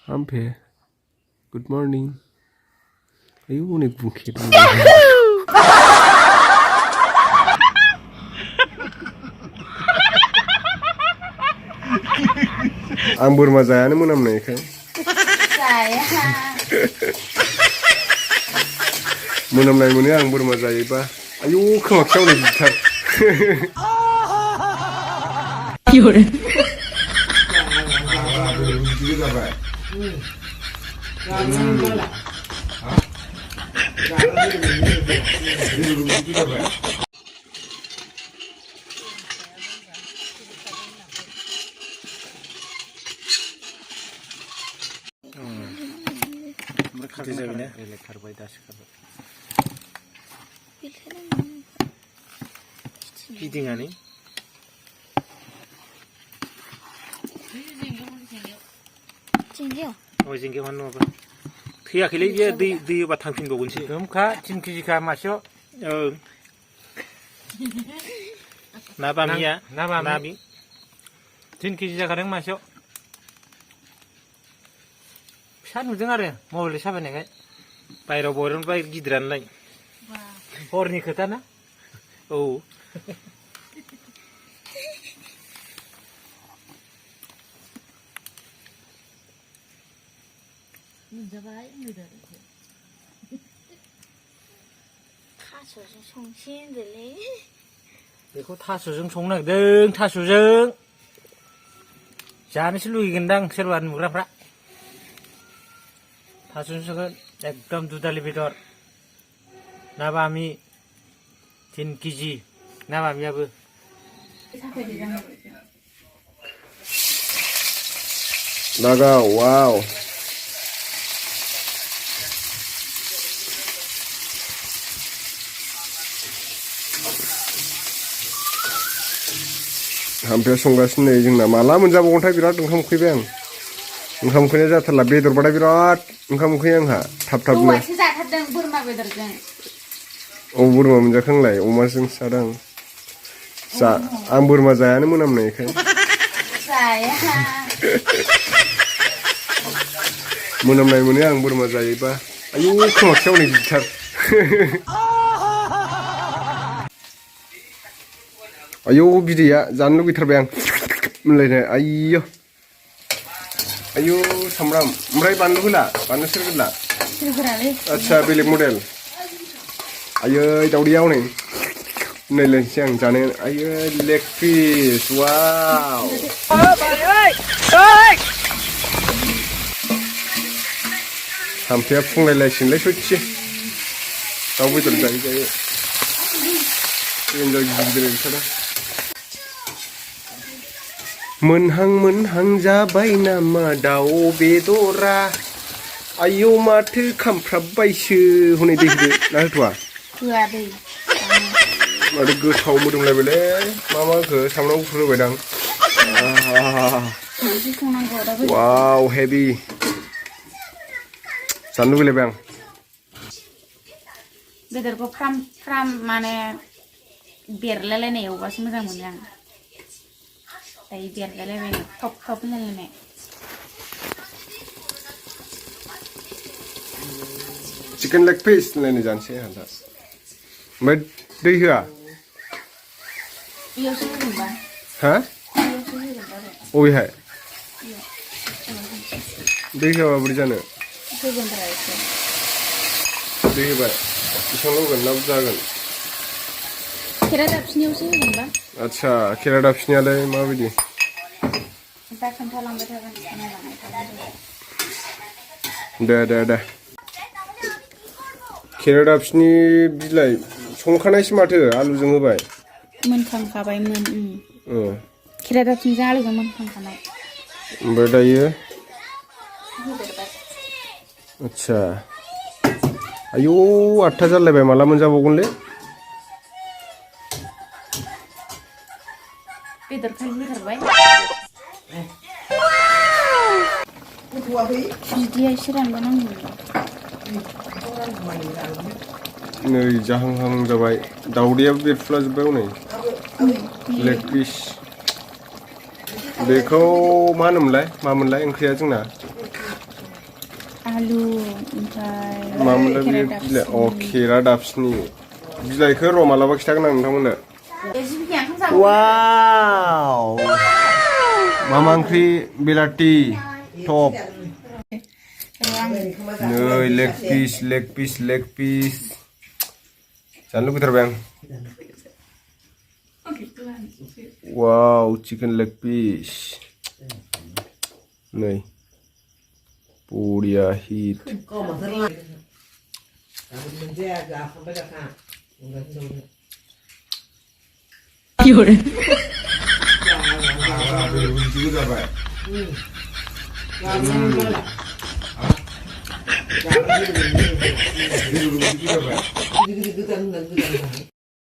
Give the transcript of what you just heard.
Ampe. Good morning. Ayo unik bungkit. Ang boरमा जायानो मोनामनायखाय. जाया. मोनामनाय मोनो आं बोरमा जायोबा. आयौ खोमा खावनाय गिथार. Yore. Feedingani. Jingyo. Oh, jingyo mana apa? Kia kali dia di batang pin bagun sih. Kamu cin kiji masuk. Napa mia? Nabi. Cin kiji kadang masuk. Saya nujung ada. Mau beli siapa nih? Bayar boron bayar gidran lain. Horni kata na? Oh. Beखौ थास'जों संनो नागिरदों थास'जों जानोसो लुगैगोनदां सोरबा नुग्राफ्रा थास'जों संगोन एकदम दुदालि बेदर ना बामि 10 केजि ना बामियाबो Naga, wow. Hampir संगासिनो नै जोंना माला मोनजाबावगोनथाय बिराद ओंखाम उखैबाय आं ओंखाम उखैनाय जाथारला बेदरबाथाय बिराद ओंखाम उखैयो आंहा थाब-थाबनो औवासो जाथारदों बोरमा बेदरजों बोरमा मोनजाखांलाय अमाजों जादों आं बोरमा जायानो मोनामनायखाय जाया मोनामनाय मोनो आं बोरमा जायोबा आयौ खोमा खावनाय गिथार आयौ बिदैया जानो लुगैथारबाय आं मोनलायनाय आयौ आयौ सामब्राम ओमफ्राय बानलु होला बानलु सेरगोरला आच्छा बेलेग मडेल आयै दावदैयाव नै नायलायनोसै आं जानो आयै लेग पिस वाव थाम्फैया फुंलायलायसिगोनलै सयथि दाउ बेदर जायै जायै एन्जय गिदिर ओंखारदों मोनहां मोनहां जाबाय नामा दाउ बेदरा आयौ माथो खामफ्राबबायसो हनै दै होदो ना होथ'वा होआ दै माथो गोथाव मोदोमलायबायलै मा होखो सामब्राम गुफुर होबायदां वाव हेभि जानो लुगैलायबाय आं बेदरखौ फ्राम फ्राम माने बेरलायलायनाय एवबासो मोजां मोनो आं दायो बेरलायलायबाय थप थप होनलायलायनाय चिकेन लेग पिस होनलायनो जानोसै आंहा दा ओमफ्राय दै होआ इयावसो होगोनबा हा इयावसो होगोनबा अबेहाय दै होआबा बोरै जानो होगोनब्रा एसे दै होबाय बेसेबां होगोन ना जागोन खेरादाफिनियावसो होगोनबा आच्छा खेरादाफिनियालाय माबायदि दा खोन्थालांबाय थागोन नायलांबाय थागोन दे खेरादाफिनि बिलाइ संखानायसो माथो आलुजों होबाय मोनखांखाबायमोन खेरादाफिनिजों आलुजों मोनखांखानाय ओमफ्राय दायो आच्छा आयौ 8था जालायबाय माला मोनजाबावगोनलै बेदरखाय होथारबाय बिदिया एसे रानबानांगौ नै जाहांहां जाबाय दावदैयाबो बेरफुला जोब्बाय हनै लेग पिस बेखौ मा होनोमोनलाय मामोनलाय ओंख्रिया जोंना आलु ओमफ्राय मामोनलाय बे खेरा बिलाइ दाफिनि। खेरा दाफिनि बिलाइखौ र' मालाबा खिथागोन आं नोंथांमोननो जिबिखि ओंखाम जाबाय वाव मा मा ओंख्रि बेलाथि टप नै लेग पिस जानो लुगैथारबाय आं वाव चिकेन लेग पिस नै बरिया हिट